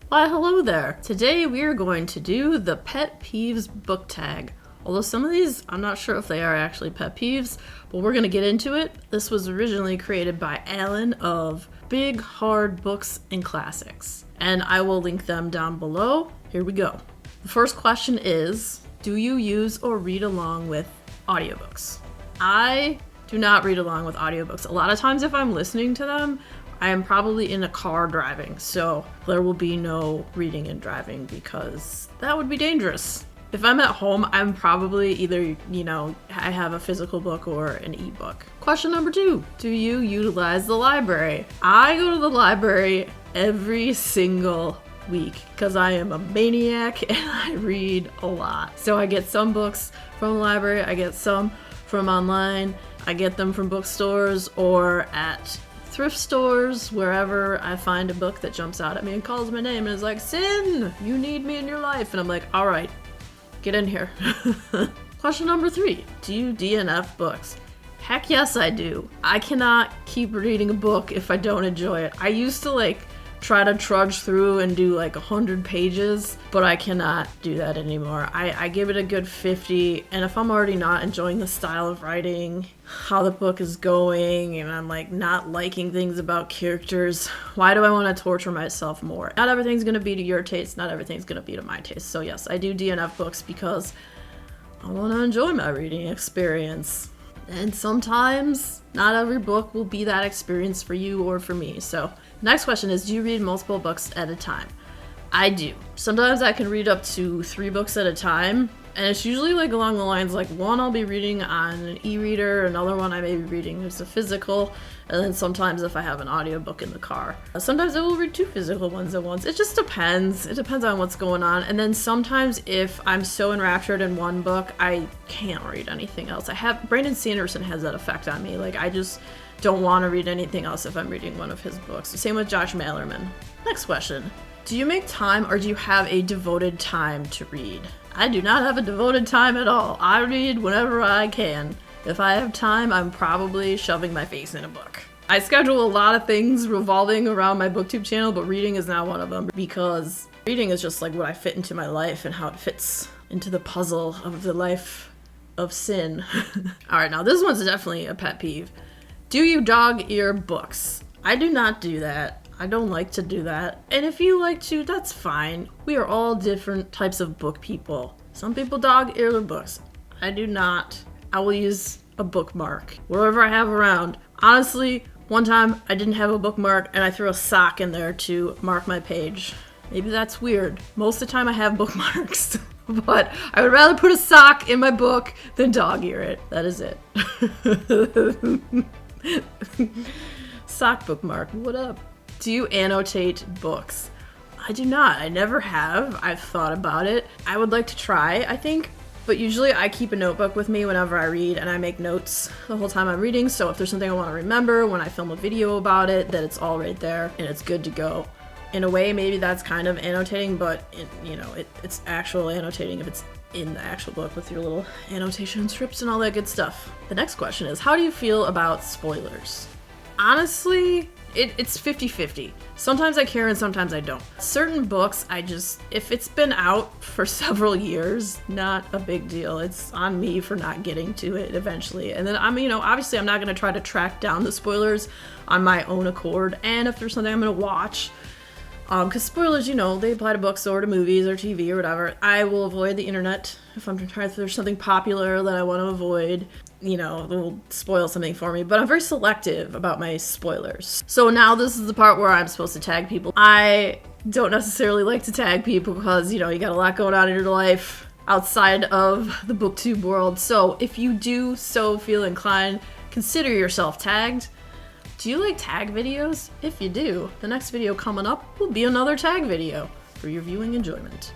Why, hello there. Today we are going to do the Pet Peeves Book Tag. Although some of these, I'm not sure if they are actually pet peeves, but we're going to get into it. This was originally created by Alan of Big Hard Books and Classics, and I will link them down below. Here we go. The first question is, do you use or read along with audiobooks? I do not read along with audiobooks. A lot of times if I'm listening to them, I am probably in a car driving, so there will be no reading and driving because that would be dangerous. If I'm at home, I'm probably either, I have a physical book or an ebook. Question number 2, do you utilize the library? I go to the library every single week because I am a maniac and I read a lot. So I get some books from the library, I get some from online, I get them from bookstores or at thrift stores, wherever I find a book that jumps out at me and calls my name and is like, Sin, you need me in your life. And I'm like, all right, get in here. Question number 3, do you DNF books? Heck yes, I do. I cannot keep reading a book if I don't enjoy it. I used to try to trudge through and do 100 pages, but I cannot do that anymore. I give it a good 50, and if I'm already not enjoying the style of writing, how the book is going, and I'm not liking things about characters, why do I want to torture myself more? Not everything's going to be to your taste, not everything's going to be to my taste. So yes, I do DNF books because I want to enjoy my reading experience. And sometimes not every book will be that experience for you or for me. So next question is, do you read multiple books at a time? I do. Sometimes I can read up to 3 books at a time, and it's usually along the lines one I'll be reading on an e-reader, another one I may be reading as a physical, and then sometimes if I have an audiobook in the car. Sometimes I will read 2 physical ones at once. It just depends. It depends on what's going on. And then sometimes if I'm so enraptured in one book, I can't read anything else. Brandon Sanderson has that effect on me. I just don't want to read anything else if I'm reading one of his books. Same with Josh Malerman. Next question. Do you make time or do you have a devoted time to read? I do not have a devoted time at all. I read whenever I can. If I have time, I'm probably shoving my face in a book. I schedule a lot of things revolving around my booktube channel, but reading is not one of them because reading is just what I fit into my life and how it fits into the puzzle of the life of Sin. All right, now this one's definitely a pet peeve. Do you dog ear books? I do not do that. I don't like to do that. And if you like to, that's fine. We are all different types of book people. Some people dog ear their books. I do not. I will use a bookmark wherever I have around. Honestly, one time I didn't have a bookmark and I threw a sock in there to mark my page. Maybe that's weird. Most of the time I have bookmarks, but I would rather put a sock in my book than dog ear it. That is it. Sock bookmark, what up? Do you annotate books? I do not. I never have. I've thought about it. I would like to try, I think, but usually I keep a notebook with me whenever I read and I make notes the whole time I'm reading, so if there's something I want to remember when I film a video about it, that it's all right there and it's good to go. In a way, maybe that's kind of annotating, but it's actual annotating if it's in the actual book with your little annotation strips and all that good stuff. The next question is, how do you feel about spoilers? Honestly, it's 50-50. Sometimes I care and sometimes I don't. Certain books, if it's been out for several years, not a big deal. It's on me for not getting to it eventually. And then obviously I'm not going to try to track down the spoilers on my own accord. And if there's something I'm going to watch, because spoilers, they apply to books or to movies or TV or whatever, I will avoid the internet if there's something popular that I want to avoid. They'll spoil something for me, but I'm very selective about my spoilers. So now this is the part where I'm supposed to tag people. I don't necessarily like to tag people because, you got a lot going on in your life outside of the booktube world. So if you do so feel inclined, consider yourself tagged. Do you like tag videos? If you do, the next video coming up will be another tag video for your viewing enjoyment.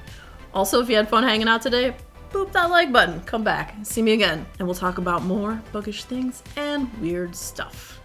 Also, if you had fun hanging out today, boop that like button, come back, see me again, and we'll talk about more bookish things and weird stuff.